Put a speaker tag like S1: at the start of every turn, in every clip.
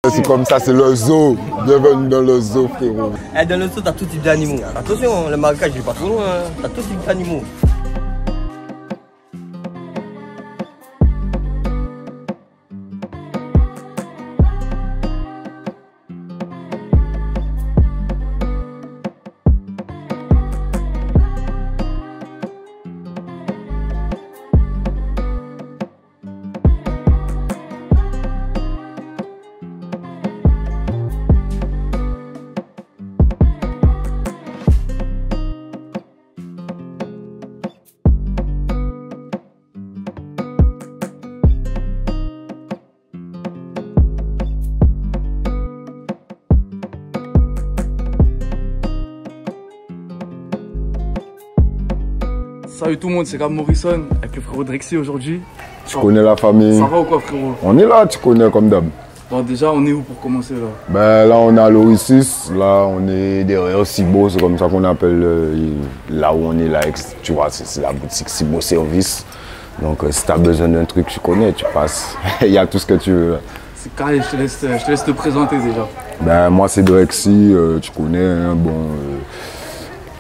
S1: C'est comme ça, c'est le zoo. Bienvenue dans le zoo, frérot.
S2: Eh, dans le zoo, t'as tout type d'animaux. Attention, le marécage, il est pas trop loin. T'as tout type d'animaux.
S3: Salut tout le monde, c'est Gab Morrison avec le frérot Drexy aujourd'hui.
S1: Tu connais la famille?
S3: Ça va ou quoi, frérot?
S1: On est là, tu connais comme d'hab.
S3: Bon, déjà, on est où pour commencer là?
S1: Ben là, on est à l'Oricis. Là, on est derrière Cibo, c'est comme ça qu'on appelle là où on est là. Tu vois, c'est la boutique Cibo Service. Donc, si tu as besoin d'un truc, tu connais, tu passes. Il y a tout ce que tu veux. Là.
S3: C'est carré, je te laisse te présenter déjà.
S1: Ben, moi, c'est Drexy, tu connais, hein, bon.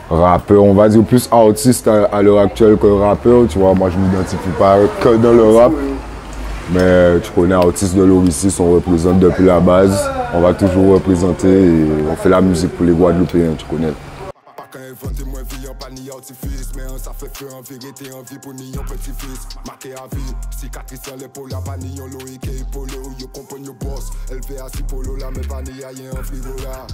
S1: Rappeur, on va dire plus artiste à l'heure actuelle que rappeur, tu vois, moi je m'identifie pas que dans le rap, mais tu connais artiste de l'Oricis, on représente depuis la base, on va toujours représenter et on fait la musique pour les Guadeloupéens, tu connais. Ça fait feu en vérité, en vie pour nion petit-fils. Marqué à vie, cicatrice sur l'épaule, la panille, on loïque et polo. Yo comprends yo boss, elle fait à Cipolo là, mais pas ni rien en frigo là.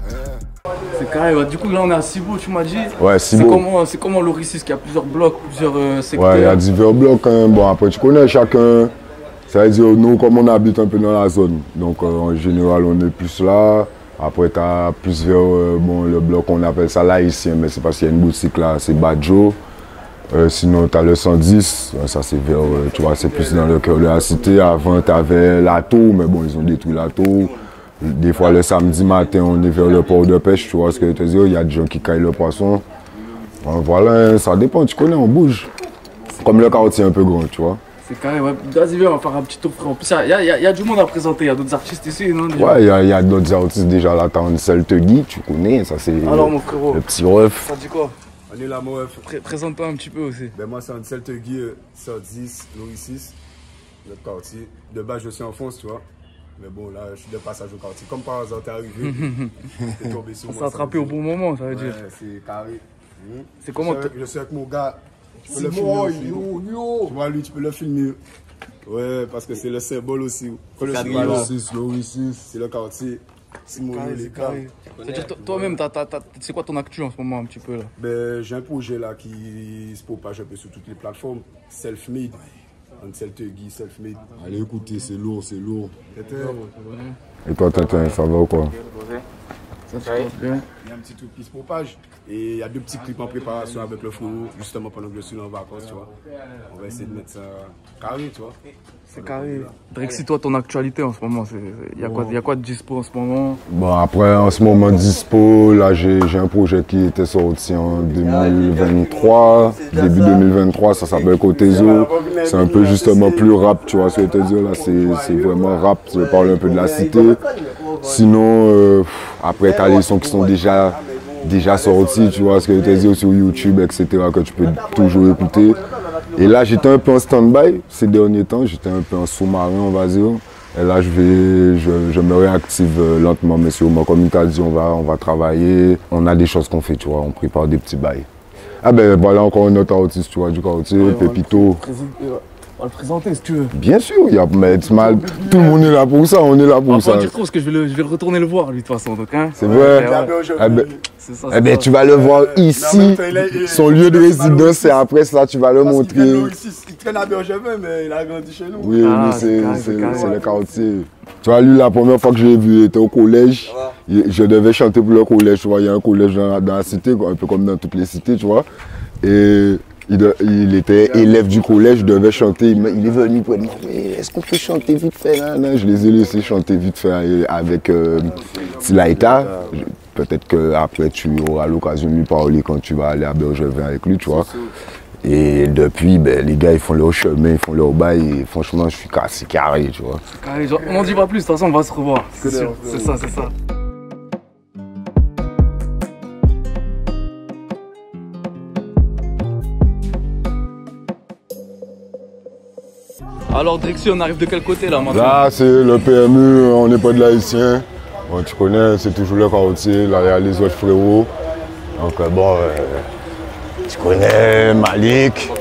S3: C'est carré, bah, du coup là on est à Cibo, tu m'as dit.
S1: Ouais, Cibo.
S3: C'est comment l'Oricis, qu'il y a plusieurs blocs, plusieurs secteurs.
S1: Ouais, il y a divers blocs, hein. Bon après tu connais chacun. Ça veut dire nous comme on habite un peu dans la zone, donc en général on est plus là. Après, tu as plus vers bon, le bloc, on appelle ça l'haïtien, mais c'est parce qu'il y a une boutique là, c'est Badjo. Sinon, tu as le 110, ça c'est vers, tu vois, c'est plus dans le cœur de la cité. Avant, tu avais la tour, mais bon, ils ont détruit la tour. Des fois, le samedi matin, on est vers le port de pêche, tu vois ce que je te dis, il y a des gens qui caillent le poisson. Voilà, ça dépend, tu connais, on bouge. Comme le quartier un peu grand, tu vois.
S3: C'est carré, ouais. Vas-y, viens, on va faire un petit tour, frère. En plus, il y a du monde à présenter, il y a d'autres artistes ici, non?
S1: Ouais, il y a d'autres artistes déjà là, t'as Ansel Tegui, tu connais, ça c'est
S3: mon frérot,
S1: le petit ref.
S3: Ça dit quoi?
S4: On est là, mon ref.
S3: Présente-toi un petit peu aussi.
S4: Ben moi, c'est Ansel Tegui, 110, l'Oricis, notre quartier. De base, je suis en France, tu vois. Mais bon, là, je suis de passage au quartier. Comme par hasard, t'es arrivé. T'es tombé sur moi.
S3: On s'est attrapé au bon moment, ça veut dire.
S4: Ouais, c'est carré.
S3: C'est comment?
S4: Je suis avec mon gars. Tu peux le filmer. Tu vois, lui, tu peux le filmer. Ouais, parce que c'est le symbole aussi.
S1: L'Oricis,
S4: c'est le quartier.
S3: C'est carré. Toi-même, c'est quoi ton actu en ce moment un petit peu là?
S4: Ben, j'ai un projet là qui se propage un peu sur toutes les plateformes. Self-made. Ansel Tegui, self-made.
S1: Allez écoutez, c'est lourd, c'est lourd.
S4: Et
S1: toi, Tintin, ça va ou quoi?
S3: Ça se passe bien.
S4: Il y a un petit truc qui se propage. Et il y a deux petits clips en préparation avec le flow, justement pendant que je suis en vacances, tu vois. On va essayer de mettre ça carré, tu vois.
S3: C'est carré. Drexy, toi, ton actualité en ce moment, il y a quoi de dispo en ce moment?
S1: Bon, après, en ce moment, dispo, là, j'ai un projet qui était sorti en 2023, début 2023, ça s'appelle Cotezo. C'est un peu justement plus rap, tu vois ce que je te dis, là, c'est vraiment rap, je parle un peu de la cité. Sinon, après, t'as les sons qui sont déjà sortis, tu vois ce que je te dis, sur YouTube, etc., que tu peux toujours écouter. Et là, j'étais un peu en stand-by ces derniers temps, j'étais un peu en sous-marin, on va dire. Et là, je me réactive lentement, mais sûrement. Comme il t'a dit, on va travailler. On a des choses qu'on fait, tu vois, on prépare des petits bails. Ah ben voilà encore un autre artiste, tu vois, du quartier, Pépito.
S3: On va le présenter si tu veux.
S1: Bien sûr, mais tout le monde est là pour ça, on est là pour ça.
S3: On va dire trop parce que je vais retourner le voir lui de toute façon. Hein.
S1: C'est vrai. Eh ben, tu vas le voir ici, son lieu de résidence, et après ça, tu vas le montrer.
S4: Il traîne à Bergevin, mais il a grandi chez nous.
S1: Oui, c'est le quartier. Tu vois, lui, la première fois que je l'ai vu, il était au collège. Je devais chanter pour le collège, tu vois, il y a un collège dans la cité, un peu comme dans toutes les cités, tu vois. Et il était élève du collège, je devais chanter. Il est venu pour me dire, mais est-ce qu'on peut chanter vite fait là? Je les ai laissés chanter vite fait avec Silaïta. Peut-être qu'après tu auras l'occasion de lui parler quand tu vas aller à Bergevin avec lui, tu vois. Et depuis, ben, les gars, ils font leur chemin, ils font leur bail. Et franchement, je suis cassé carré, tu vois.
S3: Carré, genre, on n'en dit pas plus, de toute façon, on va se revoir. C'est sûr, c'est ça, c'est ça. Alors, Drexy, on arrive de quel côté là maintenant?
S1: Là, c'est le PMU, on n'est pas de l'haïtien. Bon, tu connais, c'est toujours le quartier, là, il y a les autres frérots. Donc, bon, tu connais Malik,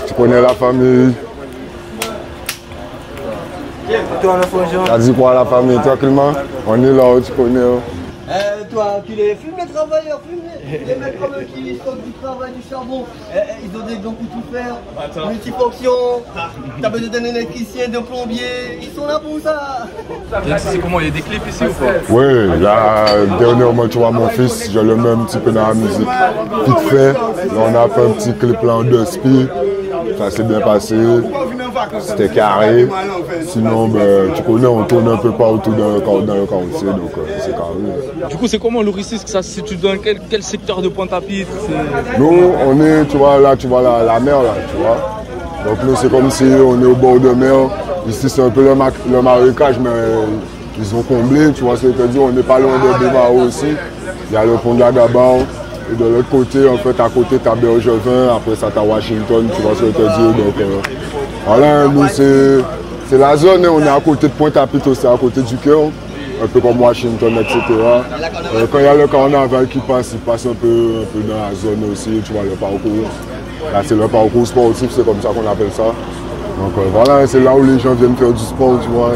S1: tu connais la famille. T'as dit quoi à la famille, toi, Clément? On est là, tu connais.
S2: Toi, tu les fumes les travailleurs, fume les mecs comme eux qui stockent du travail, du charbon, ils ont des gants pour tout faire, multifonction, t'as besoin d'un électricien, d'un plombier, ils sont là pour ça.
S3: C'est comment, il y a des clips ici ou pas?
S1: Oui, là, dernièrement, tu vois mon fils, je le mets un petit peu dans la musique. Vite fait, là, on a fait un petit clip là en 2 spi, ça s'est bien passé, c'était carré. Sinon, ben, tu connais, on tourne un peu partout dans le quartier, donc c'est carré.
S3: Du coup, c'est comment l'Oricis? Ça se situe dans quel secteur de Pointe-à-Pitre?
S1: Nous, on est, tu vois, là, tu vois la mer, là, tu vois. Donc nous, c'est comme si on est au bord de mer. Ici, c'est un peu le marécage, mais ils ont comblé, tu vois, c'est-à-dire, on n'est pas loin de Bémao aussi. Il y a le pont de la Gabon. Et de l'autre côté, en fait, à côté, tu as Bergevin, après ça, tu as Washington, tu vois ce que je veux dire. Donc, voilà, nous, c'est la zone, on est à côté de Pointe-à-Pitre aussi, à côté du cœur. Un peu comme Washington, etc. Quand il y a le carnaval qui passe, il passe un peu dans la zone aussi, tu vois, le parcours. Là, c'est le parcours sportif, c'est comme ça qu'on appelle ça. Donc voilà, c'est là où les gens viennent faire du sport, tu vois.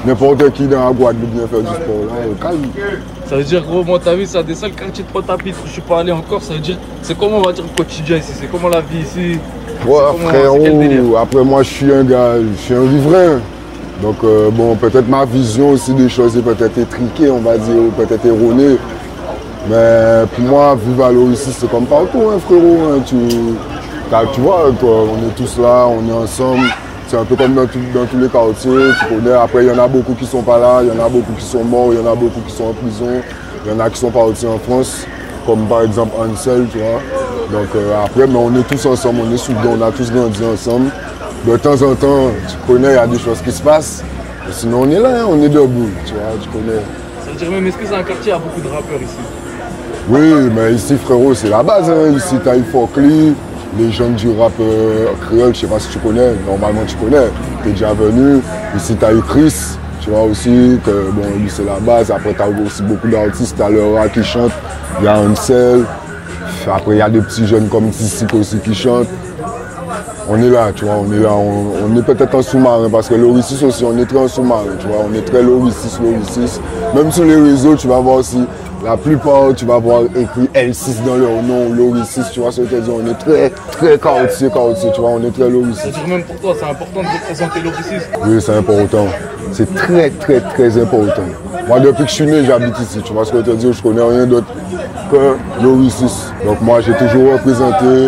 S1: N'importe qui dans la Guadeloupe vient faire du sport, là, calme.
S3: Ça veut dire, gros, moi, t'as vu, c'est des seuls quartiers de Pointe-à-Pitre où je suis pas allé encore. Ça veut dire, c'est comment, on va dire, le quotidien ici? C'est comment la vie ici?
S1: Ouais, frérot, après moi, je suis un gars, je suis un riverain. Donc, bon, peut-être ma vision aussi des choses est peut-être étriquée, on va dire, ou peut-être erronée. Mais pour moi, vivre à l'Oricis, c'est comme partout, hein, frérot. Hein, tu vois, on est tous là, on est ensemble. C'est un peu comme dans tous les quartiers, tu connais. Après, il y en a beaucoup qui sont pas là, il y en a beaucoup qui sont morts, il y en a beaucoup qui sont en prison, il y en a qui sont partis en France, comme par exemple Ansel, tu vois. Donc après, mais on est tous ensemble, on est soudés, on a tous grandi ensemble. De temps en temps, tu connais, il y a des choses qui se passent. Et sinon, on est là, hein, on est debout, tu vois, tu connais.
S3: Ça veut dire même, est-ce que c'est un quartier, il y a beaucoup de rappeurs ici?
S1: Oui, mais ici, frérot, c'est la base. Hein. Ici, tu as Ifokli, les gens du rap créole, je sais pas si tu connais, normalement tu connais, tu es déjà venu. Ici, tu as eu Chris, tu vois aussi, que bon, lui, c'est la base. Après, tu as aussi beaucoup d'artistes, tu as Laura qui chante, il y a Ansel. Après, il y a des petits jeunes comme Tissik aussi qui chantent. On est là, tu vois, on est là, on est peut-être en sous-marin parce que l'Oricis aussi, on est très en sous-marin, tu vois, on est très l'Oricis. Même sur les réseaux, tu vas voir aussi, la plupart, tu vas voir écrit L6 dans leur nom, l'Oricis, tu vois ce que je veux dire, on est très quartier, tu vois, on est très l'Oricis.
S3: C'est-à-dire même pour toi, c'est important de représenter l'Oricis?
S1: Oui, c'est important, c'est très important. Moi, depuis que je suis né, j'habite ici, tu vois ce que je veux dire, je connais rien d'autre que l'Oricis. Donc moi, j'ai toujours représenté.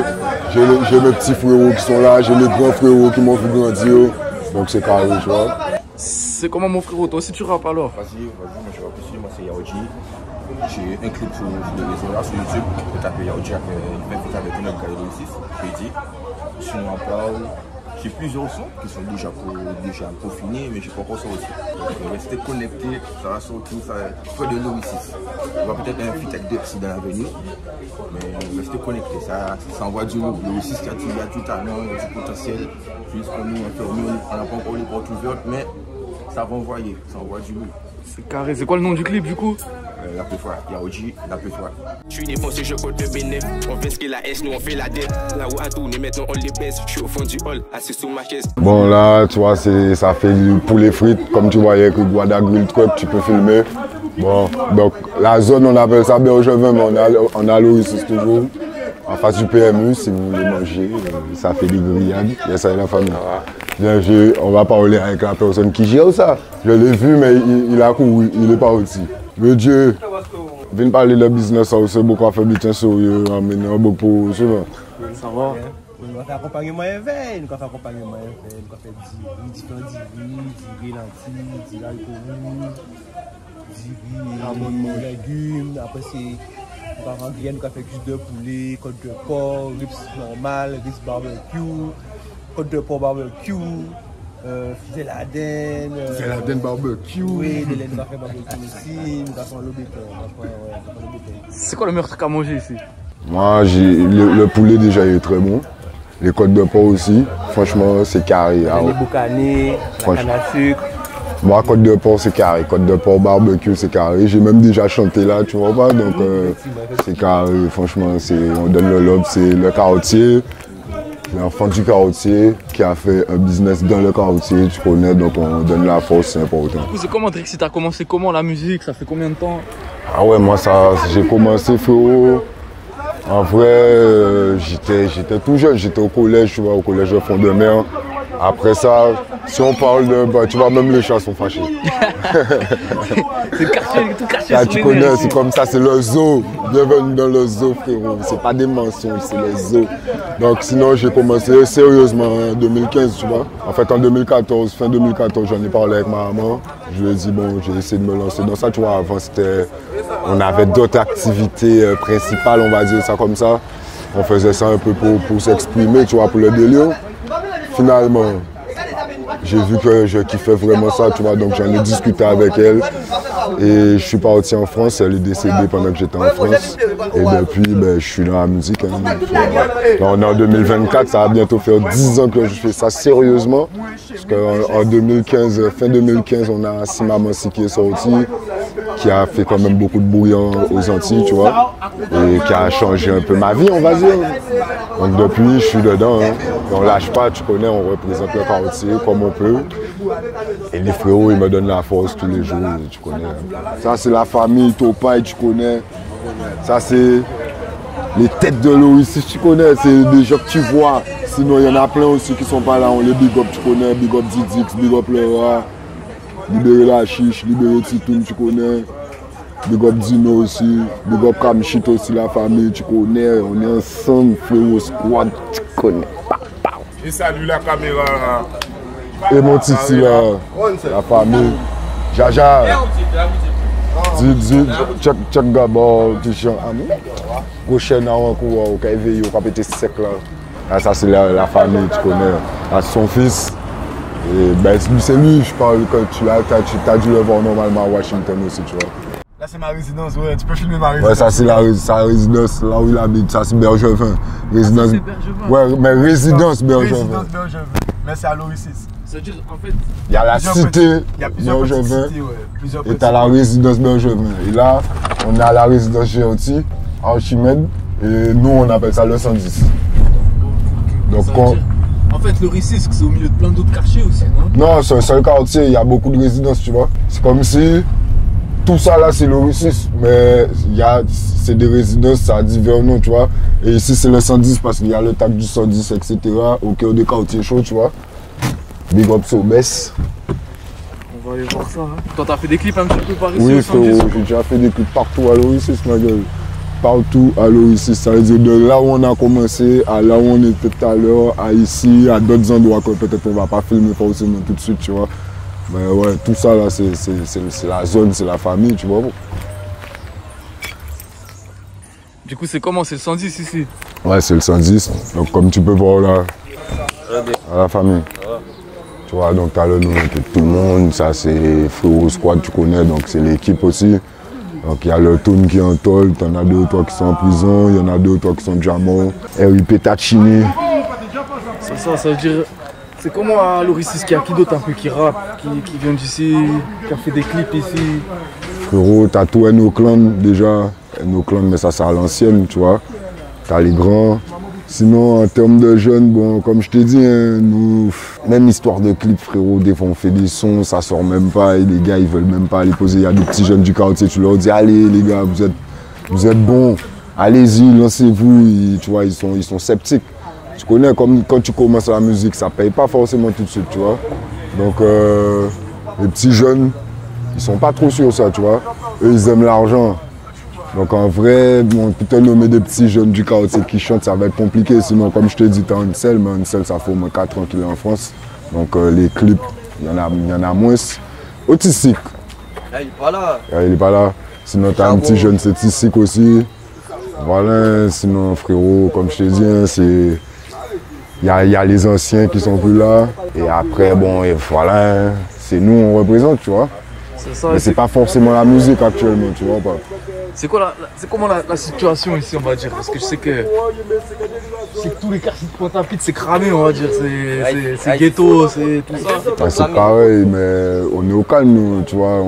S1: J'ai mes petits frérots qui sont là, j'ai mes grands frérots qui m'ont fait grandir, donc c'est carré, tu vois.
S3: C'est comment mon frérot, toi aussi tu rappes alors?
S5: Vas-y, moi je rappe aussi, moi c'est Yaoji. J'ai un clip sur les réseaux là, sur YouTube, tu peux taper Yaoji, il fait un feat avec un autre gars de l'Oricis, Freddy. Sinon à part, j'ai plusieurs sons qui sont déjà peaufinés, mais je n'ai pas encore sorti. Donc restez connectés, ça va sortir près de l'Oricis. On va peut-être un feat avec Dexy dans l'avenir, mais restez connectés, ça envoie du lourd. L'Oricis, il y a du talent, il y a du potentiel. Juste pour nous, on n'a pas encore les portes ouvertes, mais ça va envoyer, ça envoie du lourd.
S3: C'est carré, c'est quoi le nom du clip du coup?
S5: La peu fois, Yaoji, la peu fois.
S6: Je suis défoncé, je compte le bénéf. On fait ce qu'il a S, nous on fait la dette. Là où à tourner, maintenant on les baisse. Je suis au fond du hall, assis sous ma chaise.
S1: Bon là, tu vois, ça fait du poulet frites, comme tu voyais avec Guada Grill Truck, tu peux filmer. Bon, donc la zone, on appelle ça Bergevin, mais on a l'Oricis toujours. En face du PMU, si vous voulez manger, ça fait des grillades. Il y a ça et la famille. Bien, on va parler avec la personne qui gère ça. Je l'ai vu, mais il a couru, il est pas aussi. Le Dieu, viens parler de business, c'est beaucoup à faire du temps sérieux, amener beaucoup souvent.
S3: Ça va?
S2: Nous avons fait accompagnement éveil, nous avons fait accompagnement éveil, nous avons fait différents diri lentilles, diri alcool, diri légumes, après c'est
S7: par en Guyane, on fait cuisse de poulet, côte de porc, rips normal, rips barbecue, côte de porc barbecue, filet la denne.
S1: Filet la denne barbecue.
S7: Oui, des laines barbecue aussi, nous avons le béton.
S3: C'est quoi le meilleur truc à manger ici?
S1: Moi, le poulet déjà il est très bon. Les côtes de porc aussi, franchement, c'est carré.
S7: Les boucanés, la canne à sucre.
S1: Moi, côte de porc, c'est carré. Côte de porc barbecue, c'est carré. J'ai même déjà chanté là, tu vois pas. Donc, c'est carré. Franchement, on donne le lobe. C'est le carotier, l'enfant du carotier qui a fait un business dans le carotier, tu connais. Donc, on donne la force, c'est important.
S3: Du coup, c'est comment, Drixy? T'as commencé comment la musique? Ça fait combien de temps?
S1: Ah ouais, moi, j'ai commencé, frérot. En vrai, j'étais tout jeune, j'étais au collège, tu vois, au collège de Fond-de-Mer. Après ça, si on parle de... Bah, tu vois, même les chats sont fâchés.
S3: C'est le quartier, tout quartier.
S1: Là, tu connais, c'est comme ça, c'est le zoo. Bienvenue dans le zoo, frérot. C'est pas des mensonges, c'est le zoo. Donc sinon, j'ai commencé sérieusement en 2015, tu vois. En fait, en 2014, fin 2014, j'en ai parlé avec ma maman. Je lui ai dit, bon, j'ai essayé de me lancer dans ça, tu vois. Avant, on avait d'autres activités principales, on va dire ça comme ça. On faisait ça un peu pour s'exprimer, tu vois, pour le délire. Finalement, j'ai vu que je kiffais vraiment ça, tu vois, donc j'en ai discuté avec elle. Et je suis parti en France, elle est décédée pendant que j'étais en France. Et depuis, ben, je suis dans la musique. Hein. Là, on est en 2024, ça va bientôt faire 10 ans que je fais ça sérieusement. Parce qu'en 2015, fin 2015, on a Simamansi qui est sorti, qui a fait quand même beaucoup de bruit aux Antilles, tu vois, et qui a changé un peu ma vie, on va dire. Donc depuis, je suis dedans. Hein. On lâche pas, tu connais, on représente le quartier comme on peut. Et les frérots, ils me donnent la force tous les jours, tu connais. Ça, c'est la famille Topaï, tu connais. Ça, c'est les têtes de l'Oasis, tu connais. C'est des gens que tu vois. Sinon, il y en a plein aussi qui sont pas là. On les big up, tu connais. Big up Didix, big up Leroy. Libérer la chiche, libérer Titoun, tu connais. Big up Dino aussi. Big up Kamchit aussi, la famille, tu connais. On est ensemble, frérot squad, tu connais.
S4: Et salut la caméra.
S1: Et mon titi là, la famille. Jaja. Check d'abord, tu chantes. Prochaine avant qu'on va éveiller, on va péter sec là. Ça c'est la famille, tu connais. Là, son fils. Et ben, c'est lui, je parle que tu as dû le voir normalement à Washington aussi, tu vois.
S7: Là c'est ma résidence, ouais, tu peux filmer ma résidence.
S1: Ouais, ça c'est sa résidence, là où il habite, ça c'est Bergevin. Résidence. Ouais, mais résidence Bergevin.
S7: Résidence Bergevin, mais c'est à l'Oasis.
S3: C'est-à-dire, en fait,
S1: il y a la cité Bergevin et tu as la résidence Bergevin. Et là, on est à la résidence Géanti, à Archimède, et nous on appelle ça le 110. Donc,
S3: en fait, le Rissis, c'est au milieu de plein d'autres quartiers aussi, non?
S1: Non, c'est un seul quartier, il y a beaucoup de résidences, tu vois. C'est comme si tout ça là, c'est le Rissis, mais c'est des résidences, ça a divers noms, tu vois. Et ici, c'est le 110 parce qu'il y a le TAC du 110, etc. au cœur des quartiers chauds, tu vois. Big up Sobès.
S3: On va aller voir ça. Hein. Toi, t'as fait des clips un petit peu par ici?
S1: Oui, frérot, j'ai déjà fait des clips partout à l'Oasis, ma gueule. Partout à l'Oasis, ça veut dire de là où on a commencé à là où on était tout à l'heure, à ici, à d'autres endroits que peut-être on va pas filmer forcément tout de suite, tu vois. Mais ouais, tout ça là, c'est la zone, c'est la famille, tu vois.
S3: Du coup, c'est comment? C'est le 110 ici?
S1: Ouais, c'est le 110. Donc comme tu peux voir là, à la famille. Tu vois, donc tu as le nom de tout le monde, ça c'est Frérot Squad, tu connais, donc c'est l'équipe aussi. Donc il y a le Toon qui est en tôle, tu en as 2 ou 3 qui sont en prison, il y en a 2 ou 3 qui sont diamants, RIP Tachini.
S3: C'est ça veut dire... C'est comment à l'Oasis, qu'il y a qui d'autre un peu qui rappe, qui vient d'ici, qui a fait des clips ici?
S1: Frérot, t'as tout N.O.Clan déjà, N.O.Clan mais ça c'est à l'ancienne, tu vois. T'as les grands. Sinon, en termes de jeunes, bon, comme je t'ai dit, hein, nous, même histoire de clip, frérot, des fois on fait des sons, ça sort même pas, et les gars ils veulent même pas aller poser. Il y a des petits jeunes du quartier, tu leur dis, allez les gars, vous êtes bons, allez-y, lancez-vous, tu vois, ils sont sceptiques. Tu connais, comme quand tu commences la musique, ça paye pas forcément tout de suite, tu vois. Donc, les petits jeunes, ils sont pas trop sûrs ça, tu vois. Eux, ils aiment l'argent. Donc en vrai, bon, peut-être nommer des petits jeunes du quartier qui chantent, ça va être compliqué. Sinon, comme je te dis, tu as une selle, mais une selle, ça fait au moins 4 ans qu'il est en France. Donc les clips, il y en a moins. Autistique.
S2: Il est pas là.
S1: Il est pas là. Sinon, tu as un petit jeune, c'est Tistique aussi. Voilà, sinon frérot, comme je te dis, hein, c'est... Il y a les anciens qui sont plus là. Et après, bon, et voilà, c'est nous, on représente, tu vois.
S3: Ça,
S1: mais c'est pas forcément la musique actuellement, tu vois pas.
S3: C'est comment la situation ici, on va dire? Parce que je sais que tous les quartiers de Pointe-à-Pitre, c'est cramé, on va dire. C'est ghetto, c'est tout ça.
S1: C'est pareil, mais on est au calme, nous, tu vois.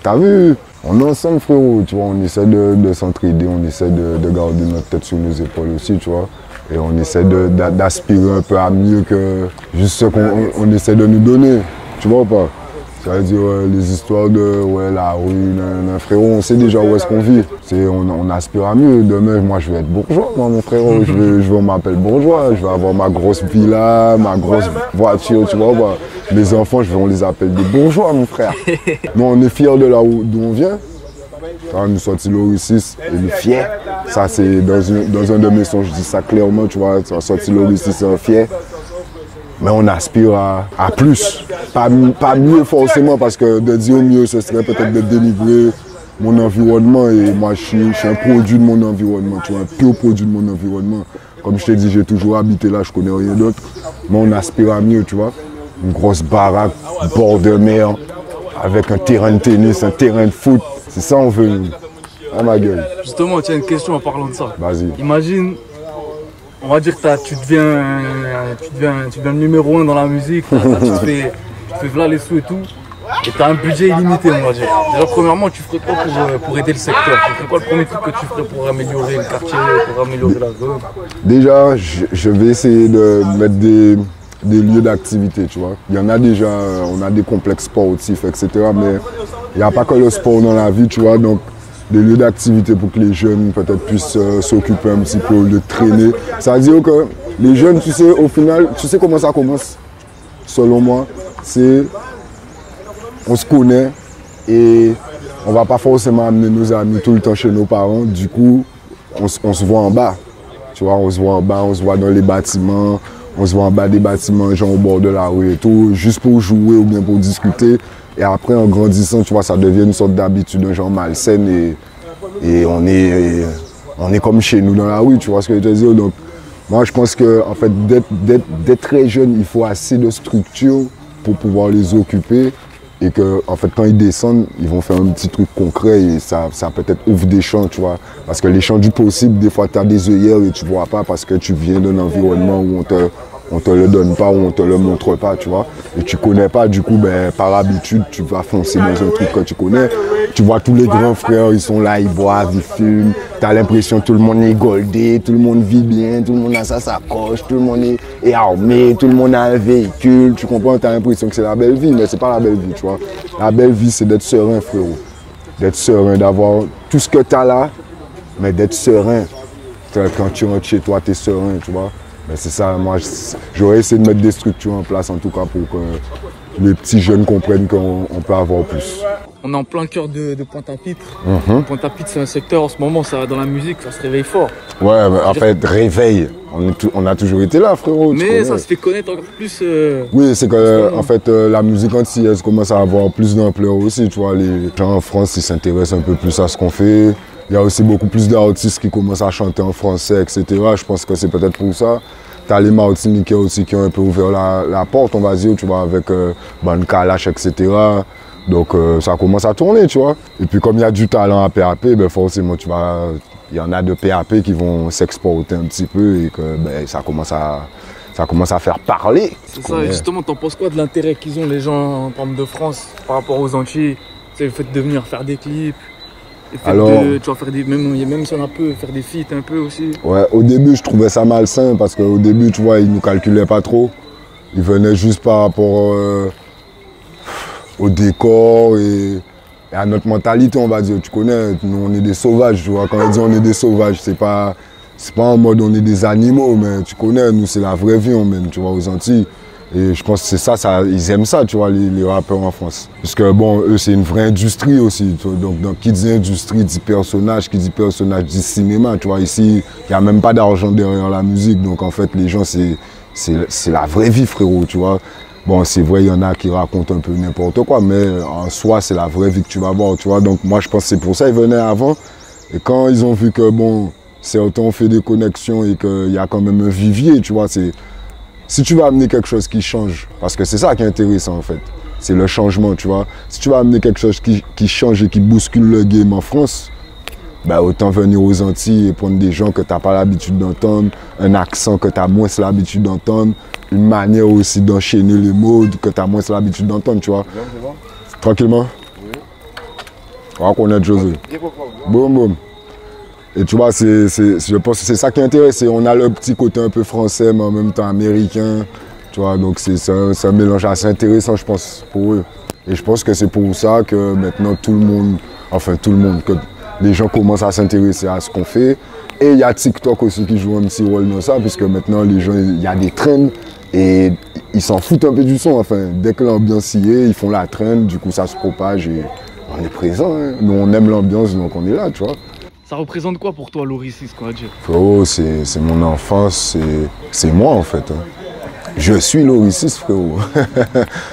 S1: T'as vu, on est ensemble, frérot, tu vois. On essaie de s'entraider, on essaie de garder notre tête sur nos épaules aussi, tu vois. Et on essaie d'aspirer un peu à mieux que juste ce qu'on essaie de nous donner, tu vois ou pas? C'est-à-dire les histoires de la rue, frérot, on sait déjà où est-ce qu'on vit. On aspire à mieux. Demain, moi je vais être bourgeois, moi, mon frérot. On m'appelle bourgeois, je vais avoir ma grosse villa, ma grosse voiture, tu vois. Bah, mes enfants, on les appelle des bourgeois, mon frère. Nous, on est fiers de là d'où on vient. Ça, nous sortis Lorisis et nous fiers. Ça, c'est dans un de mes sons, je dis ça clairement, tu vois. Sorti Lorisis, c'est un fier. Mais on aspire à plus. Pas mieux forcément, parce que de dire mieux, ce serait peut-être de dénigrer mon environnement. Et moi, je suis un produit de mon environnement, tu vois, un pur produit de mon environnement. Comme je t'ai dit, j'ai toujours habité là, je connais rien d'autre. Mais on aspire à mieux, tu vois. Une grosse baraque, bord de mer, avec un terrain de tennis, un terrain de foot. C'est ça on veut, nous. Ah, ma gueule.
S3: Justement, tu as une question en parlant de ça.
S1: Vas-y.
S3: Imagine, on va dire que tu deviens le numéro 1 dans la musique, tu te fais voilà les sous et tout, et tu as un budget illimité, on va dire. Déjà, premièrement, tu ferais quoi pour aider le secteur? Tu ferais quoi le premier truc que tu ferais pour améliorer le quartier, pour améliorer la zone? Déjà,
S1: je vais essayer de mettre des lieux d'activité, tu vois. Il y en a déjà, on a des complexes sportifs, etc. Mais il n'y a pas que le sport dans la vie, tu vois. Donc, des lieux d'activité pour que les jeunes peut-être puissent s'occuper un petit peu, de traîner. Ça veut dire que les jeunes, tu sais, au final, tu sais comment ça commence? Selon moi, c'est on se connaît et on ne va pas forcément amener nos amis tout le temps chez nos parents. Du coup, on se voit en bas. Tu vois, on se voit en bas, on se voit dans les bâtiments, on se voit en bas des bâtiments, genre au bord de la rue et tout, juste pour jouer ou bien pour discuter. Et après, en grandissant, tu vois, ça devient une sorte d'habitude, un genre malsaine et on est comme chez nous dans la rue, tu vois ce que je veux dire. Donc, moi, je pense que, en fait, d'être très jeune, il faut assez de structure pour pouvoir les occuper. Et que, en fait, quand ils descendent, ils vont faire un petit truc concret et ça peut-être ouvre des champs, tu vois. Parce que les champs du possible, des fois, tu as des œillères et tu vois pas parce que tu viens d'un environnement où on te le donne pas, où on te le montre pas, tu vois. Et tu connais pas, du coup, ben, par habitude, tu vas foncer dans un truc que tu connais. Tu vois tous les grands frères, ils sont là, ils boivent, ils fument. Tu as l'impression que tout le monde est goldé, tout le monde vit bien, tout le monde a sa sacoche, tout le monde est armé, tout le monde a un véhicule. Tu comprends, tu as l'impression que c'est la belle vie, mais c'est pas la belle vie, tu vois. La belle vie, c'est d'être serein, frérot. D'être serein, d'avoir tout ce que tu as là, mais d'être serein. Quand tu rentres chez toi, tu es serein, tu vois. Mais c'est ça, moi, j'aurais essayé de mettre des structures en place, en tout cas, pour que les petits jeunes comprennent qu'on peut avoir plus.
S3: On est en plein cœur de Pointe-à-Pitre. Pointe-à-Pitre, c'est un secteur, en ce moment, dans la musique, ça se réveille fort.
S1: Ouais, mais en fait, réveil. On a toujours été là, frérot.
S3: Mais ça se fait connaître encore plus.
S1: Oui, c'est que, en fait, la musique antillaise commence à avoir plus d'ampleur aussi, tu vois. Les gens en France, ils s'intéressent un peu plus à ce qu'on fait. Il y a aussi beaucoup plus d'artistes qui commencent à chanter en français, etc. Je pense que c'est peut-être pour ça. Tu as les Martiniquais aussi qui ont un peu ouvert la porte, on va dire, tu vois, avec Ban Kalash, etc. Donc ça commence à tourner, tu vois. Et puis comme il y a du talent à PAP, ben forcément, tu vois, il y en a de PAP qui vont s'exporter un petit peu et que ben, ça commence à faire parler.
S3: C'est ça, et justement, t'en penses quoi de l'intérêt qu'ils ont les gens en termes de France par rapport aux Antilles? C'est le fait de venir faire des clips. Alors, tu vas faire même si on a peu, faire des feats un peu aussi. Ouais,
S1: au début je trouvais ça malsain parce qu'au début tu vois ils nous calculaient pas trop. Ils venaient juste par rapport au décor et à notre mentalité, on va dire. Tu connais, nous on est des sauvages, tu vois. Quand on dit on est des sauvages, c'est pas en mode on est des animaux, mais tu connais, nous c'est la vraie vie on mène, tu vois, aux Antilles. Et je pense que c'est ça, ils aiment ça, tu vois, les rappeurs en France. Parce que bon, eux, c'est une vraie industrie aussi. Tu vois, donc, qui dit industrie dit personnage, qui dit personnage dit cinéma, tu vois. Ici, il n'y a même pas d'argent derrière la musique. Donc, en fait, les gens, c'est la vraie vie, frérot, tu vois. Bon, c'est vrai, il y en a qui racontent un peu n'importe quoi, mais en soi, c'est la vraie vie que tu vas voir, tu vois. Donc, moi, je pense que c'est pour ça qu'ils venaient avant. Et quand ils ont vu que, bon, certains ont fait des connexions et qu'il y a quand même un vivier, tu vois. Si tu vas amener quelque chose qui change, parce que c'est ça qui est intéressant en fait, c'est le changement, tu vois. Si tu vas amener quelque chose qui change et qui bouscule le game en France, ben autant venir aux Antilles et prendre des gens que tu n'as pas l'habitude d'entendre, un accent que tu as moins l'habitude d'entendre, une manière aussi d'enchaîner les mots que tu as moins l'habitude d'entendre, tu vois. Tranquillement. On va connaître José. Boum, boum. Et tu vois, je pense que c'est ça qui intéresse. On a le petit côté un peu français, mais en même temps américain. Tu vois, donc c'est un mélange assez intéressant, je pense, pour eux. Et je pense que c'est pour ça que maintenant tout le monde, que les gens commencent à s'intéresser à ce qu'on fait. Et il y a TikTok aussi qui joue un petit rôle dans ça, puisque maintenant les gens, il y a des trends et ils s'en foutent un peu du son. Enfin, dès que l'ambiance y est, ils font la trend, du coup ça se propage et on est présent. Hein. Nous on aime l'ambiance, donc on est là, tu vois.
S3: Ça représente quoi pour toi, Lauricis, quoi, Dieu?
S1: Frérot, c'est mon enfance, c'est moi en fait. Hein. Je suis Lauricis, frérot.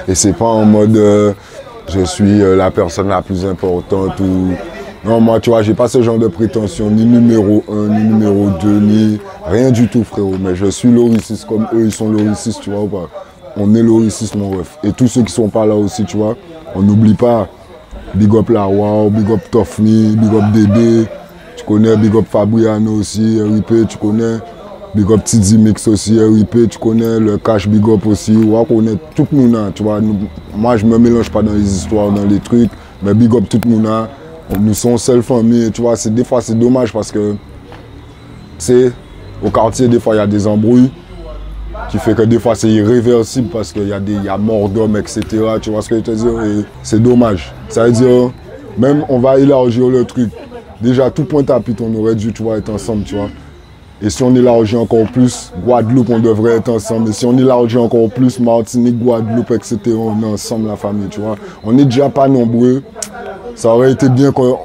S1: Et c'est pas en mode je suis la personne la plus importante ou... Non, moi, tu vois, j'ai pas ce genre de prétention, ni numéro 1, ni numéro 2, ni rien du tout, frérot. Mais je suis Lauricis comme eux, ils sont Lauricis, tu vois ou pas. On est Lauricis, mon ref. Et tous ceux qui sont pas là aussi, tu vois, on n'oublie pas. Big up La Wow, big up Toffny, big up Dédé. Tu connais, big up Fabriano aussi, RIP, tu connais. Big up Tizi Mix aussi, RIP, tu connais. Le Cash big up aussi. On connaît tout le monde, tu vois. Moi, je me mélange pas dans les histoires, dans les trucs. Mais big up tout le monde. Nous sommes seule famille, tu vois. Des fois, c'est dommage parce que, c'est au quartier, des fois, il y a des embrouilles qui fait que des fois, c'est irréversible parce qu'il y a mort d'hommes, etc. Tu vois ce que je veux dire? Et c'est dommage. Ça veut dire, même on va élargir le truc. Déjà, tout Pointe-à-Pitre, on aurait dû, tu vois, être ensemble, tu vois. Et si on élargit encore plus, Guadeloupe, on devrait être ensemble. Et si on élargit encore plus, Martinique, Guadeloupe, etc., on est ensemble, la famille, tu vois. On n'est déjà pas nombreux. Ça aurait été bien qu'on...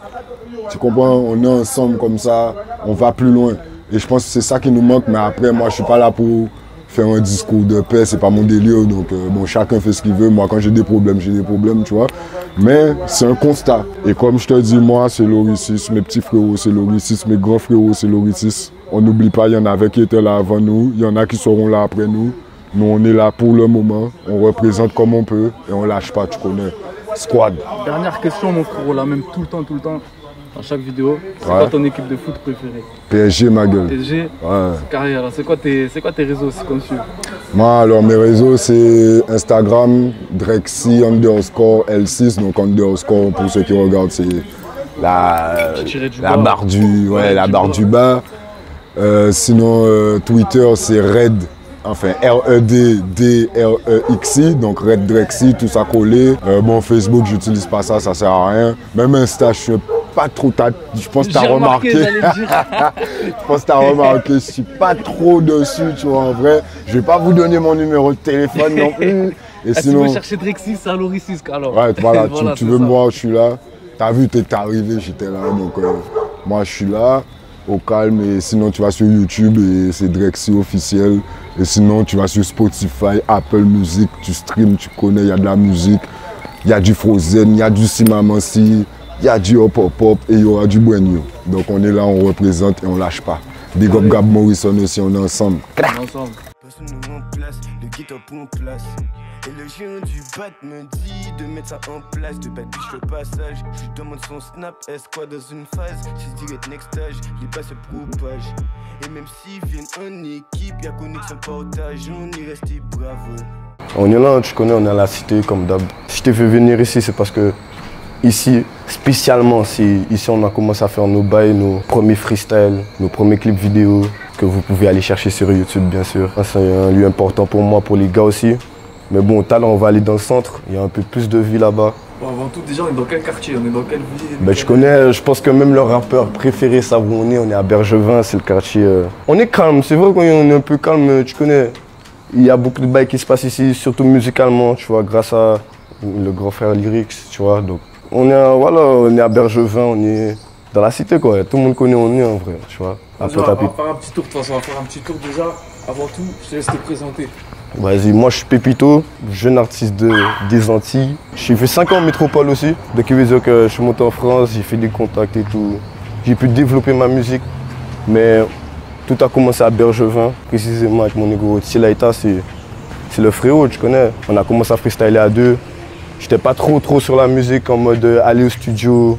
S1: Tu comprends? On est ensemble comme ça, on va plus loin. Et je pense que c'est ça qui nous manque. Mais après, moi, je suis pas là pour faire un discours de paix. C'est pas mon délire. Donc, bon, chacun fait ce qu'il veut. Moi, quand j'ai des problèmes, tu vois. Mais c'est un constat. Et comme je te dis, moi, c'est Lauricis. Mes petits frérots, c'est Lauricis. Mes grands frérots, c'est Lauricis. On n'oublie pas, il y en avait qui étaient là avant nous. Il y en a qui seront là après nous. Nous, on est là pour le moment. On représente comme on peut. Et on lâche pas, tu connais. Squad.
S3: Dernière question, mon frérot, là, même tout le temps, dans chaque vidéo. C'est quoi ton équipe de foot préférée?
S1: PSG, ma gueule.
S3: PSG?
S1: Ouais.
S3: Carrière, c'est quoi tes réseaux, c'est comme suit?
S1: Moi, alors, mes réseaux, c'est Instagram, Drexy _L6. Donc, underscore, pour ceux qui regardent, c'est la barre du bas. Sinon, Twitter, c'est Red. Enfin, REDDREXI, donc Red Drexy, tout ça collé. Bon, Facebook, j'utilise pas ça, ça sert à rien. Même Insta, je suis pas trop... Je pense que tu as remarqué. Je pense que tu as remarqué, je suis pas trop dessus, tu vois, en vrai. Je vais pas vous donner mon numéro de téléphone non plus. Et sinon...
S3: Tu veux chercher Drexy, c'est à Lauricis, alors.
S1: Ouais, voilà, tu veux me voir, je suis là. T'as vu, t'es arrivé, j'étais là, donc moi, je suis là. Au calme, et sinon tu vas sur YouTube et c'est Drexy officiel. Et sinon tu vas sur Spotify, Apple Music, tu streams, tu connais, il y a de la musique, il y a du Frozen, il y a du Simamansi, il y a du Hop Hop Hop et il y aura du Buenyo. Donc on est là, on représente et on lâche pas. Big up Gab Morrison aussi, on est ensemble.
S6: Et le géant du bat me dit de mettre ça en place, de bad bitch le passage. Je lui demande son snap, est-ce quoi dans une phase? She's direct next stage, les bas se propagent. Et même s'ils viennent en équipe, y'a connexion partage, on est resté bravo.
S4: On est là, tu connais, on est à la cité comme d'hab. Si je t'ai fait venir ici, c'est parce que ici, spécialement, ici on a commencé à faire nos bails, nos premiers freestyles, nos premiers clips vidéo que vous pouvez aller chercher sur YouTube, bien sûr. C'est un lieu important pour moi, pour les gars aussi. Mais bon, là, on va aller dans le centre, il y a un peu plus de vie là-bas.
S3: Bon, avant tout, déjà, on est dans quel quartier? On est dans quelle ville?
S4: Ben, je connais, je pense que même le rappeur préféré savent où on est à Bergevin, c'est le quartier. On est calme, c'est vrai qu'on est un peu calme, tu connais. Il y a beaucoup de bails qui se passent ici, surtout musicalement, tu vois, grâce à le grand frère Lyrics, tu vois. Donc, on est à Bergevin, on est dans la cité, quoi. Tout le monde connaît où on est en vrai, tu vois.
S3: On va faire un petit tour, de toute façon, on va faire un petit tour déjà. Avant tout, je te laisse te présenter.
S4: Vas-y, moi je suis Pépito, jeune artiste des Antilles. J'ai fait 5 ans en métropole aussi. Donc il veut dire que je suis monté en France, j'ai fait des contacts et tout. J'ai pu développer ma musique. Mais tout a commencé à Bergevin, précisément avec mon négro Tilaita, c'est le frérot, tu connais. On a commencé à freestyler à deux. J'étais pas trop sur la musique en mode aller au studio.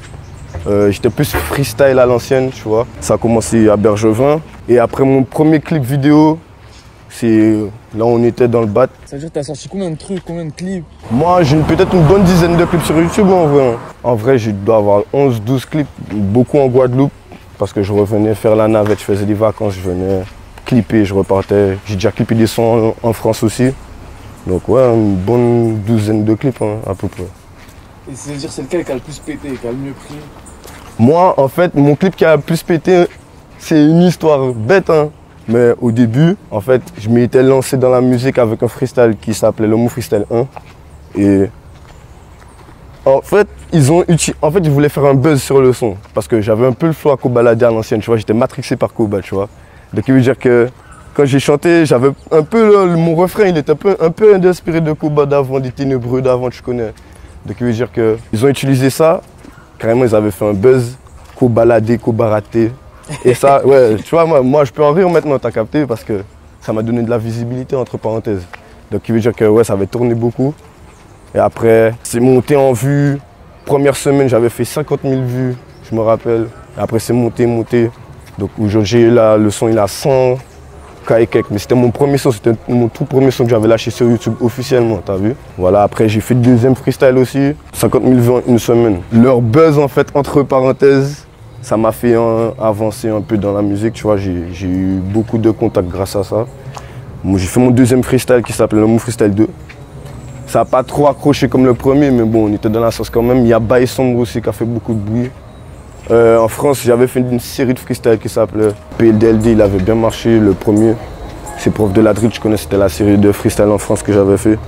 S4: J'étais plus freestyle à l'ancienne, tu vois. Ça a commencé à Bergevin. Et après mon premier clip vidéo, c'est là où on était dans le bat.
S3: Ça veut dire que t'as sorti combien de trucs, combien de clips?
S4: Moi, j'ai peut-être une bonne dizaine de clips sur YouTube en vrai. En vrai, je dois avoir 11-12 clips, beaucoup en Guadeloupe. Parce que je revenais faire la navette, je faisais des vacances, je venais clipper, je repartais. J'ai déjà clippé des sons en France aussi. Donc ouais, une bonne douzaine de clips hein, à peu près.
S3: Et ça veut dire c'est lequel qui a le plus pété, qui a le mieux pris?
S4: Moi, en fait, mon clip qui a le plus pété, c'est une histoire bête. Hein. Mais au début, en fait, je m'étais lancé dans la musique avec un freestyle qui s'appelait le Mot Freestyle 1. Et en fait, ils voulaient faire un buzz sur le son. Parce que j'avais un peu le flow à Kobalade à l'ancienne, tu vois. J'étais matrixé par Koba, tu vois. Donc, il veut dire que quand j'ai chanté, j'avais un peu mon refrain, il était un peu inspiré de Koba d'avant, des Ténébreux d'avant, tu connais. Donc, il veut dire qu'ils ont utilisé ça. Carrément, ils avaient fait un buzz. Kobalade, Kobaraté. Et ça, ouais, tu vois, moi, je peux en rire maintenant, t'as capté, parce que ça m'a donné de la visibilité, entre parenthèses. Donc, il veut dire que ouais, ça avait tourné beaucoup. Et après, c'est monté en vue. Première semaine, j'avais fait 50 000 vues, je me rappelle. Et après, c'est monté. Donc aujourd'hui, le son, il a 100 K et quelques. Mais c'était mon premier son, c'était mon tout premier son que j'avais lâché sur YouTube officiellement, t'as vu? Voilà, après, j'ai fait le deuxième freestyle aussi. 50 000 vues en une semaine. Leur buzz, en fait, entre parenthèses, ça m'a fait avancer un peu dans la musique, tu vois. J'ai eu beaucoup de contacts grâce à ça. J'ai fait mon deuxième freestyle qui s'appelle le Mot Freestyle 2. Ça n'a pas trop accroché comme le premier, mais bon, on était dans la sauce quand même. Il y a Baye Sombre aussi qui a fait beaucoup de bruit. En France, j'avais fait une série de freestyle qui s'appelait PLDLD, il avait bien marché, le premier. C'est Prof de la Drill, je connais, c'était la série de freestyle en France que j'avais fait.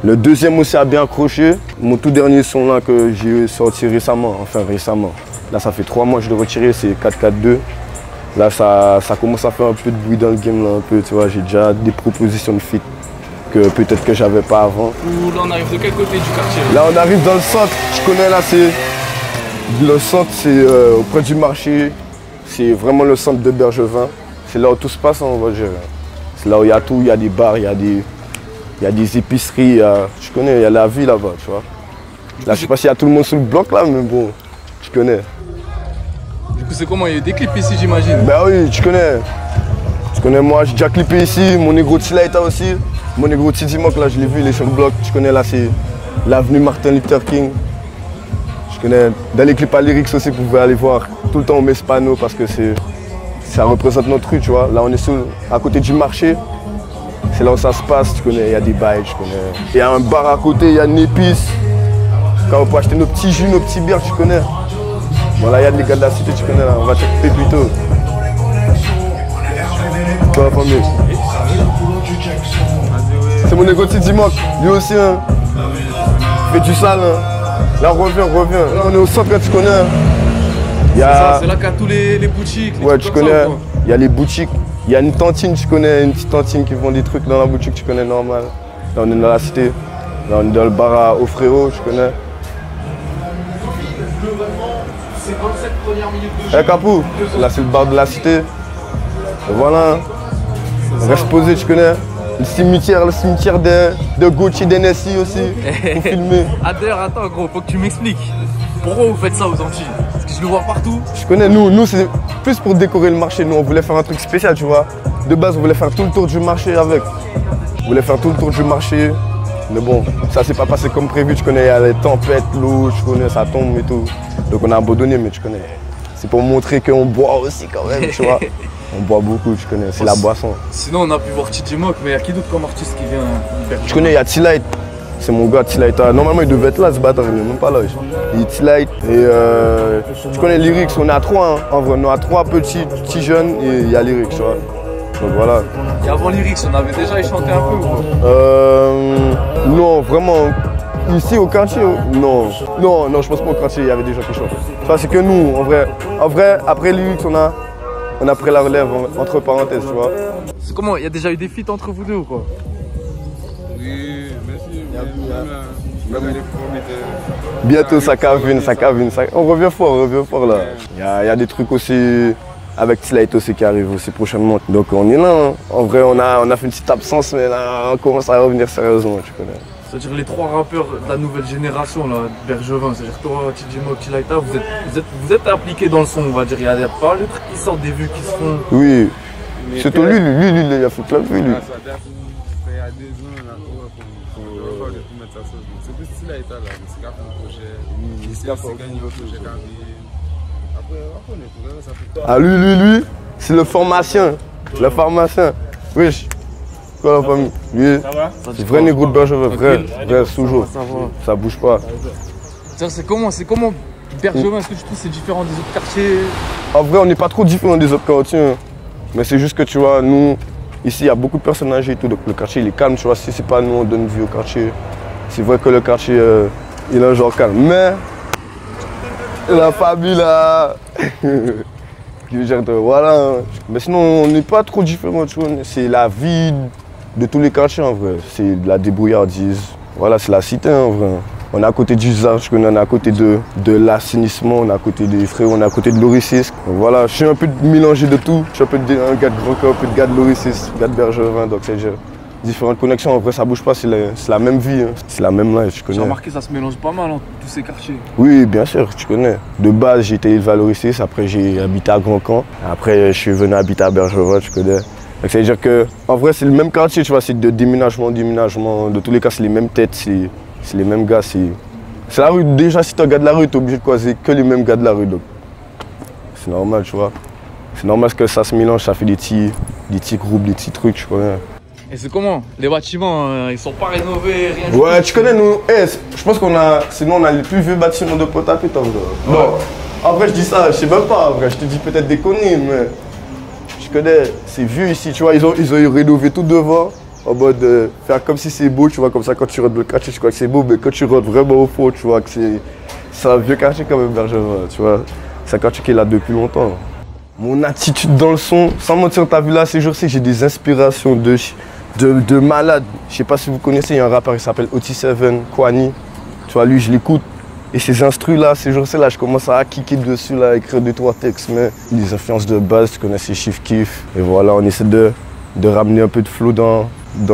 S4: Le deuxième aussi a bien accroché. Mon tout dernier son là que j'ai sorti récemment, Là, ça fait 3 mois que je l'ai retiré, c'est 442. Là, ça commence à faire un peu de bruit dans le game, là, un peu, tu vois. J'ai déjà des propositions de feat que peut-être que j'avais pas avant.
S3: Là, on arrive de quel côté du quartier?
S4: Là, on arrive dans le centre. Je connais, là, le centre, c'est auprès du marché. C'est vraiment le centre de Bergevin. C'est là où tout se passe, on va dire. C'est là où il y a tout, il y a des bars, il y a des épiceries, tu connais, il y a la vie là-bas, tu vois. Là, je sais pas s'il y a tout le monde sur le bloc, là, mais bon, tu connais.
S3: Du coup, c'est comment? Il y a eu des clips ici, j'imagine?
S4: Ben oui, tu connais. Tu connais, moi, j'ai déjà clippé ici. Mon négro Tilaita aussi. Mon négro Tidimok, là, je l'ai vu, il est sur le bloc. Tu connais, là, c'est l'avenue Martin Luther King. Je connais. Dans les clips à Lyrics aussi, vous pouvez aller voir. Tout le temps, on met ce panneau parce que ça représente notre rue, tu vois. Là, on est à côté du marché. C'est là où ça se passe, tu connais. Il y a des bails, tu connais. Il y a un bar à côté, il y a une épice. Quand on peut acheter nos petits jus, nos petits bières, tu connais. Bon, là, il y a des gars de la cité, tu connais, là. On va checker plutôt. Quoi, famille? C'est mon négro Tidimok, lui aussi, hein. Il fait du sale, hein. Là, reviens. Là, on est au centre, tu connais.
S3: C'est là qu'il y a tous les boutiques.
S4: Ouais, tu connais. Il y a les boutiques. Il y a une tantine, tu connais, une petite tantine qui vend des trucs dans la boutique, tu connais, normal. Là, on est dans la cité. Là, on est dans le bar au frérot, tu connais. Eh Capou, là c'est le bar de la cité. Et voilà. Reste posé, tu connais. Le cimetière de Gucci, d'NSI aussi, pour filmer.
S3: Ah d'ailleurs, attends gros, faut que tu m'expliques. Pourquoi vous faites ça aux Antilles? Parce que je le vois partout.
S4: Je connais, nous c'est plus pour décorer le marché. Nous on voulait faire un truc spécial, tu vois. De base on voulait faire tout le tour du marché avec. On voulait faire tout le tour du marché. Mais bon, ça s'est pas passé comme prévu, tu connais, il y a les tempêtes, l'eau, tu connais, ça tombe et tout. Donc on a abandonné, mais tu connais. C'est pour montrer qu'on boit aussi quand même, tu vois. On boit beaucoup, tu connais, c'est la boisson.
S3: Sinon on a pu voir Tidimok, mais il y a qui d'autre comme artiste qui vient?
S4: Tu connais, il y a T-Light. C'est mon gars T-Light. Normalement il devait être là ce bâtard, il n'est même pas là. Il est T-Light. Et tu connais Lyrics, on est à 3, hein. En vrai, on est à 3 petits jeunes et il y a Lyrics, tu vois. Donc voilà.
S3: Et avant Lyrics, on avait déjà chanté un peu ou quoi?
S4: Non, vraiment. Ici au quartier, non, je pense pas au quartier, il y avait des gens qui chantent. Enfin, c'est que nous, en vrai, après Lyrics, on a pris la relève, entre parenthèses, tu vois.
S3: C'est comment? Il y a déjà eu des feats entre vous deux ou quoi?
S8: Oui, merci.
S4: Bientôt, ça cavine. On revient fort là. Il y a des trucs aussi avec Tilaito aussi qui arrive aussi prochainement. Donc on est là, hein. En vrai on a fait une petite absence, mais là on commence à revenir sérieusement, tu connais.
S3: C'est-à-dire les 3 rappeurs de la nouvelle génération, là, Bergevin, c'est-à-dire toi, TJ Tilaito, vous êtes impliqués dans le son, on va dire. Il y a pas de trucs qui sortent, des vues qui se font.
S4: Oui, surtout lui, il a fait plein de vues, lui.
S8: Il y a 2 ans, là, pour mettre ça sur. C'est plus Tilaito, là, c'est qu'à faire un projet. C'est qu'à niveau projet. Après, on est ça fait.
S4: Ah lui, c'est le pharmacien. Le pharmacien. Oui. Quoi la famille? Lui, c'est vrai négro de Bergevin, vrai, toujours. Ça bouge pas.
S3: C'est comment Bergevin, est-ce que tu trouves que c'est différent des autres quartiers?
S4: En vrai, on n'est pas trop différent des autres quartiers. Hein. Mais c'est juste que tu vois, nous, ici, il y a beaucoup de personnes âgées et tout, donc le quartier il est calme, tu vois. Si c'est pas nous, on donne vie au quartier. C'est vrai que le quartier, il est un genre calme. Mais la famille là, qui veut dire voilà. Mais sinon, on n'est pas trop différents, tu vois. C'est la vie de tous les quartiers en vrai. C'est de la débrouillardise. Voilà, c'est la cité en vrai. On est à côté du ZAR, on est à côté de l'assainissement, on est à côté des frères, on est à côté de l'Oricis. Voilà, je suis un peu mélangé de tout. Je suis un peu un gars de Grand Camp, un peu de gars de l'Oricis, un gars de Bergevin, donc c'est différentes connexions. En vrai, ça bouge pas, c'est la même vie, hein. C'est la même life, tu connais.
S3: J'ai remarqué, ça se mélange pas mal, hein, tous ces quartiers.
S4: Oui, bien sûr, tu connais. De base, j'ai été élevé à l'Oricis, après j'ai habité à Grand Camp. Après, je suis venu habiter à Bergevin, tu connais. C'est-à-dire que, en vrai, c'est le même quartier, tu vois, c'est de déménagement. De tous les cas, c'est les mêmes têtes, c'est les mêmes gars. C'est la rue. Déjà, si tu es un gars de la rue, tu es obligé de croiser que les mêmes gars de la rue. Donc, c'est normal, tu vois. C'est normal que ça se mélange, ça fait des petits groupes, des petits trucs, tu connais.
S3: Et c'est comment? Les bâtiments, ils sont pas rénovés, rien.
S4: Ouais, tu connais, nous, je pense qu'on a les plus vieux bâtiments de Pointe-à-Pitre. Bon, en vrai, je dis ça, je sais même pas, en vrai, je te dis peut-être des conneries, mais je connais, c'est vieux ici, tu vois, ils ont rénové tout devant, en mode faire comme si c'est beau, tu vois, comme ça, quand tu rentres dans le quartier, tu crois que c'est beau, mais quand tu rentres vraiment au fond, tu vois que c'est un vieux quartier quand même, Bergevin, tu vois, c'est un quartier qui est là depuis longtemps. Mon attitude dans le son, sans mentir, t'as vu là, ces jours-ci, j'ai des inspirations de malade. Je sais pas si vous connaissez, il y a un rappeur qui s'appelle OT7, Kwani. Tu vois, lui, je l'écoute. Et ces instrus là, ces jours-ci là, je commence à kicker dessus, là, écrire 2-3 textes. Mais les influences de base, tu connais ces chiffres kiff. Et voilà, on essaie de ramener un peu de flow dans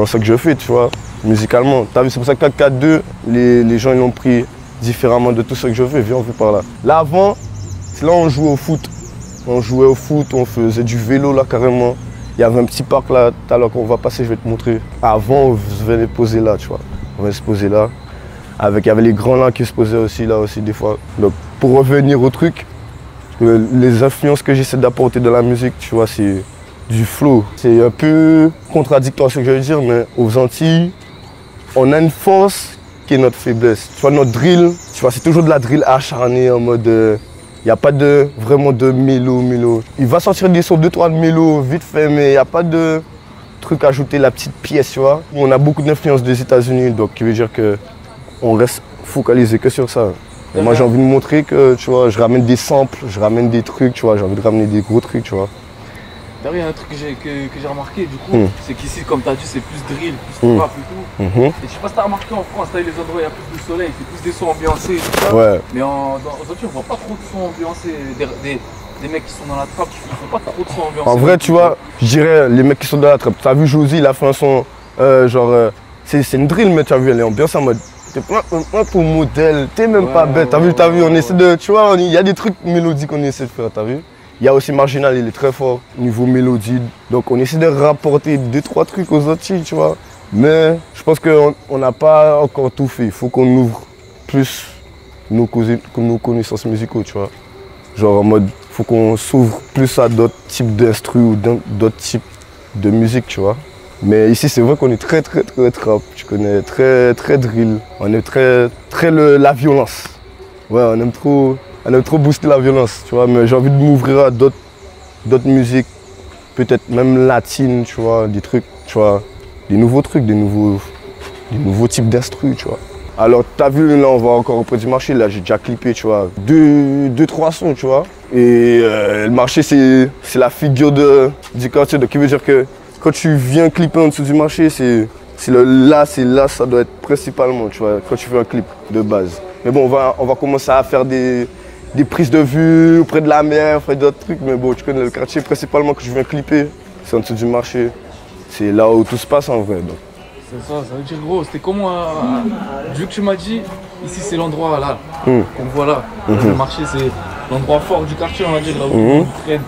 S4: ce que je fais, tu vois, musicalement. T'as vu, c'est pour ça que 4-4-2, les gens ils l'ont pris différemment de tout ce que je fais. Viens, on fait par là. Là avant, c'est là où on jouait au foot. On jouait au foot, on faisait du vélo là carrément. Il y avait un petit parc là, tout à l'heure qu'on va passer, je vais te montrer. Avant, on venait poser là, tu vois. On venait se poser là. Il y avait les grands là qui se posaient aussi là aussi des fois. Donc pour revenir au truc, les influences que j'essaie d'apporter dans la musique, tu vois, c'est du flow. C'est un peu contradictoire ce que je veux dire, mais aux Antilles, on a une force qui est notre faiblesse. Tu vois, notre drill, tu vois, c'est toujours de la drill acharnée en mode... Il n'y a pas vraiment de mélo. Il va sortir des sons 2-3 de mélo vite fait, mais il n'y a pas de truc à ajouter, la petite pièce, tu vois. On a beaucoup d'influence des États-Unis, donc qui veut dire qu'on reste focalisé que sur ça. Et moi j'ai envie de montrer que, tu vois, je ramène des samples, je ramène des trucs, tu vois, j'ai envie de ramener des gros trucs, tu vois.
S3: D'ailleurs, il y a un truc que j'ai remarqué, du coup, c'est qu'ici, comme tu as dit, c'est plus drill, plus rap et tout. Et je sais pas si tu as remarqué en France, là, les endroits où il y a plus de soleil, c'est plus des sons ambiancés et tout ça.
S4: Ouais.
S3: Mais aujourd'hui, on voit pas trop de sons ambiancés. Des mecs qui sont dans la trappe, ils font pas trop de sons ambiancés.
S4: En vrai, tu vois, je dirais les mecs qui sont dans la trappe. Tu as vu Josie, il a fait un son, c'est une drill, mais tu as vu, elle est ambiance en mode. T'es pas pour modèle, t'es même pas bête. T'as vu, on essaie de. Tu vois, il y a des trucs mélodiques qu'on essaie de faire, t'as vu. Il y a aussi Marginal, il est très fort niveau mélodie. Donc on essaie de rapporter 2-3 trucs aux Antilles, tu vois. Mais je pense qu'on n'a pas encore tout fait. Il faut qu'on ouvre plus nos connaissances musicaux, tu vois. Genre en mode, il faut qu'on s'ouvre plus à d'autres types d'instrus ou d'autres types de musique, tu vois. Mais ici, c'est vrai qu'on est très trap, tu connais, très drill. On est très la violence. Ouais, on aime trop booster la violence, tu vois. Mais j'ai envie de m'ouvrir à d'autres musiques, peut-être même latines, tu vois, des trucs, tu vois, des nouveaux trucs, des nouveaux types d'instrus, tu vois. Alors, t'as vu, là, on va encore auprès du marché, là, j'ai déjà clippé, tu vois, 2-3 sons, tu vois. Et le marché, c'est la figure du quartier, donc qui veut dire que quand tu viens clipper en dessous du marché, c'est là, ça doit être principalement, tu vois, quand tu fais un clip de base. Mais bon, on va commencer à faire des des prises de vue auprès de la mer, faire d'autres trucs. Mais bon, tu connais le quartier principalement que je viens clipper, c'est en dessous du marché. C'est là où tout se passe en vrai.
S3: C'est ça veut dire gros, c'était comment vu que tu m'as dit, ici c'est l'endroit là, qu'on voit là, le marché c'est l'endroit fort du quartier on va dire, là où on traîne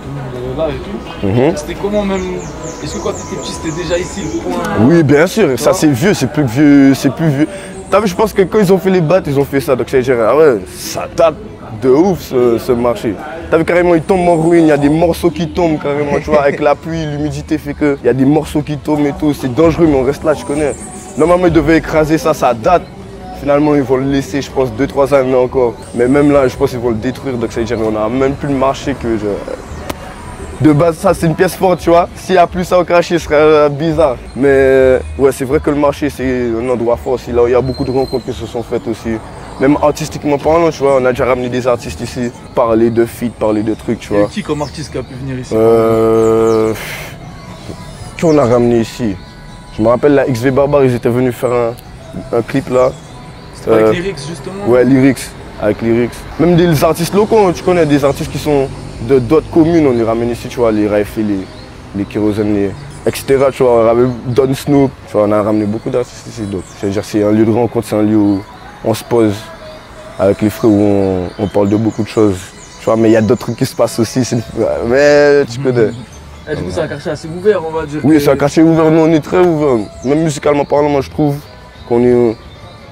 S3: là et tout. C'était comment même, est-ce que quand tu étais petit c'était déjà ici le coin?
S4: Oui bien sûr, ça c'est vieux, c'est plus vieux, c'est plus vieux. T'as vu, je pense que quand ils ont fait les battes, ils ont fait ça, donc ça veut dire, ah ouais, ça date de ouf ce marché. T'as vu carrément, il tombe en ruine, il y a des morceaux qui tombent carrément, tu vois, avec la pluie, l'humidité fait que il y a des morceaux qui tombent et tout, c'est dangereux mais on reste là, tu connais. Normalement ils devaient écraser ça, ça date. Finalement ils vont le laisser, je pense, 2-3 années encore. Mais même là, je pense qu'ils vont le détruire, donc ça veut dire on a même plus le marché que De base, ça c'est une pièce forte, tu vois. S'il n'y a plus ça au quartier, ce serait bizarre. Mais ouais, c'est vrai que le marché c'est un endroit fort aussi. Là, il y a beaucoup de rencontres qui se sont faites aussi. Même artistiquement parlant, tu vois, on a déjà ramené des artistes ici, parler de feat, parler de trucs, tu vois.
S3: Et qui comme artiste qui a pu venir ici
S4: Qui on a ramené ici? Je me rappelle la XV Barbare, ils étaient venus faire un clip là.
S3: C'était avec Lyrics justement?
S4: Ouais, Lyrics, avec Lyrics. Même des artistes locaux, tu connais, des artistes qui sont de d'autres communes, on les ramène ici, tu vois, les Raif et les Kérosène, etc. Tu vois, on ramène Don Snoop, tu vois, on a ramené beaucoup d'artistes ici. Donc, c'est-à-dire c'est un lieu de rencontre, c'est un lieu où on se pose avec les frères, où on parle de beaucoup de choses. Tu vois, mais il y a d'autres trucs qui se passent aussi, mais tu connais.
S3: Et du coup, c'est un quartier assez ouvert, on va dire.
S4: Oui, c'est un quartier ouvert, nous on est très ouvert. Même musicalement parlant, moi je trouve qu'on est...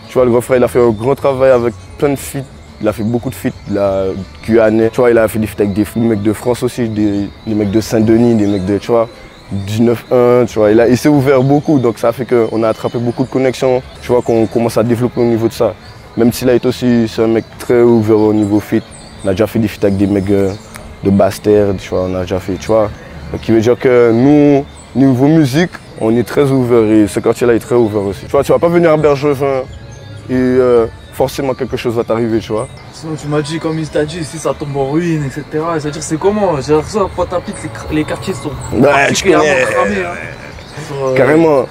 S4: Tu vois, le grand frère, il a fait un grand travail avec plein de feats. Il a fait beaucoup de feats, il a Guyanais, tu vois, il a fait des feats avec des mecs de France aussi, des mecs de Saint-Denis, des mecs de, tu vois, du 9-1, tu vois. Il s'est ouvert beaucoup, donc ça a fait qu'on a attrapé beaucoup de connexions, tu vois, qu'on commence à développer au niveau de ça. Même s'il a été aussi, c'est un mec très ouvert au niveau feat. On a déjà fait des feats avec des mecs de Bastère, tu vois, on a déjà fait, tu vois. Donc il veut dire que nous, niveau musique, on est très ouvert et ce quartier-là est très ouvert aussi. Tu vois, tu vas pas venir à Bergevin et forcément quelque chose va t'arriver, tu vois.
S3: Sinon tu m'as dit, comme il t'a dit, ici ça tombe en ruine, etc. C'est-à-dire c'est comment? J'ai ça, Pointe-à-Pitre, les quartiers sont particulièrement cramés. Hein.
S4: Carrément.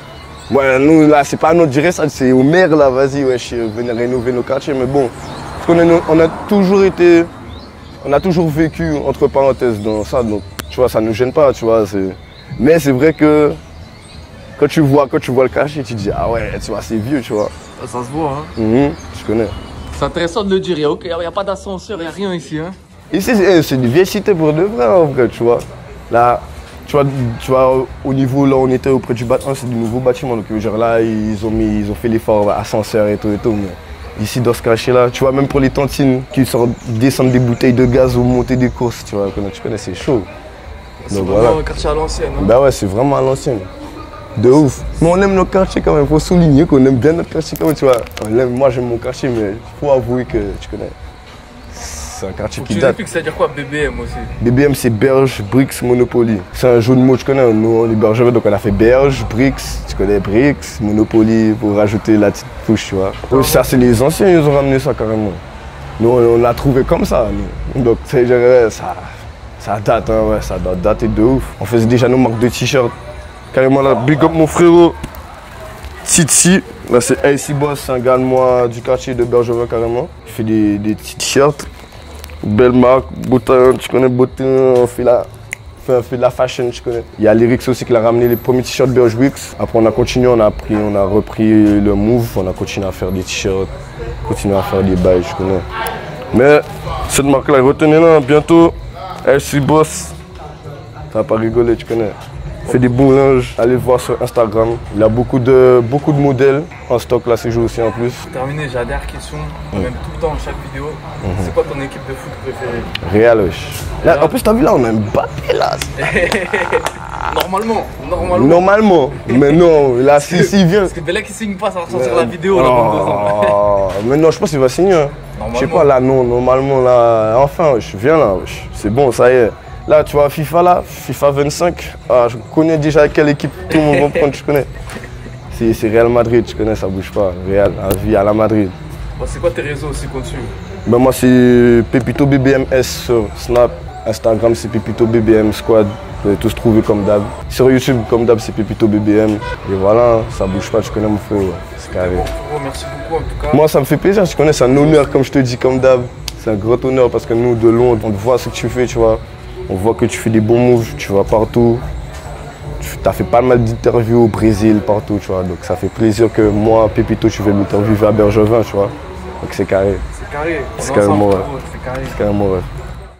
S4: Ouais, nous là, c'est pas à nous de gérer ça, c'est au maire là, vas-y, wesh, venir rénover nos quartiers. Mais bon, on a toujours vécu entre parenthèses dans ça, donc tu vois, ça ne nous gêne pas, tu vois. Mais c'est vrai que quand tu vois le quartier, tu te dis, ah ouais, tu vois, c'est vieux, tu vois.
S3: Ça se voit, hein.
S4: Je connais.
S3: C'est intéressant de le dire, il n'y a pas d'ascenseur, il n'y a rien ici, hein.
S4: Ici, c'est une vieille cité pour de vrai, en vrai, tu vois. Là, tu vois, au niveau, là, on était auprès du bâtiment, c'est du nouveau bâtiment, donc genre là, ils ont fait l'effort ascenseur et tout, mais ici, dans ce quartier-là, tu vois, même pour les tantines qui descendent des bouteilles de gaz ou monter des courses, tu vois, tu connais, c'est chaud.
S3: C'est vraiment un quartier à l'ancienne, hein.
S4: Bah ouais, c'est vraiment à l'ancienne. De ouf. Mais on aime notre quartier quand même, faut souligner qu'on aime bien notre quartier quand même, tu vois. Moi j'aime mon quartier, mais il faut avouer que tu connais. C'est un quartier qui date.
S3: Tu sais dire quoi BBM aussi?
S4: BBM c'est Berge, Brix, Monopoly. C'est un jeu de mots, tu connais, nous on est Bergevin, donc on a fait Berge, Brix, tu connais Brix, Monopoly, pour rajouter la petite touche, tu vois. Ça c'est les anciens, ils ont ramené ça carrément. Nous on l'a trouvé comme ça, nous. Donc ça date, hein, ouais, ça doit dater de ouf. On faisait déjà nos marques de t-shirts. Carrément là, big up mon frérot Titi, là c'est AC Boss, c'est un gars de moi du quartier de Bergevin carrément. Il fait des t-shirts, belle marque, Botin, tu connais Botin, on fait de la fashion, tu connais. Il y a Lyrics aussi qui l'a ramené les premiers t-shirts Berge Wix. Après on a continué, on a repris le move, on a continué à faire des t-shirts, continué à faire des bails, je connais. Mais cette marque là, retenez là, bientôt, AC Boss, ça va pas rigoler, tu connais. Il fait des bons linges, allez voir sur Instagram. Il a beaucoup de modèles en stock là ces jours aussi en plus.
S3: Pour terminer, j'ai la dernière question, même tout le temps, chaque vidéo. C'est quoi ton équipe de foot préférée?
S4: Real, wesh. Là, en plus, t'as vu là, on a Mbappé là. Normalement. Mais non, là, s'il vient.
S3: Parce que dès là qu'il signe pas, ça va ressortir la vidéo là dans 2 ans.
S4: Mais non, je pense qu'il va signer. Hein. Je sais pas, là, non, normalement, là, enfin, je viens là, c'est bon, ça y est. Là, tu vois, FIFA 25, je connais déjà quelle équipe tout le monde va prendre, tu connais. C'est Real Madrid, tu connais, ça bouge pas. Real, à vie à la Madrid.
S3: Bon, c'est quoi tes réseaux aussi qu'on suit?
S4: Ben moi, c'est Pepito BBMS sur Snap, Instagram, c'est Pepito BBM Squad. Vous allez tous trouver comme d'hab. Sur YouTube, comme d'hab, c'est Pepito BBM. Et voilà, ça bouge pas, tu connais mon frère, c'est carré.
S3: Bon, merci beaucoup en tout cas.
S4: Moi, ça me fait plaisir, tu connais, c'est un honneur, comme je te dis, comme d'hab. c'est un grand honneur parce que nous, de loin, on voit ce que tu fais, tu vois. On voit que tu fais des bons moves, tu vas partout. Tu as fait pas mal d'interviews au Brésil, partout, tu vois. Donc ça fait plaisir que moi, Pépito, tu fais l'interview à Bergevin, tu vois. Donc c'est carré.
S3: C'est carré.
S4: C'est carrément, ouais.
S3: C'est carré.
S4: C'est carrément, ouais.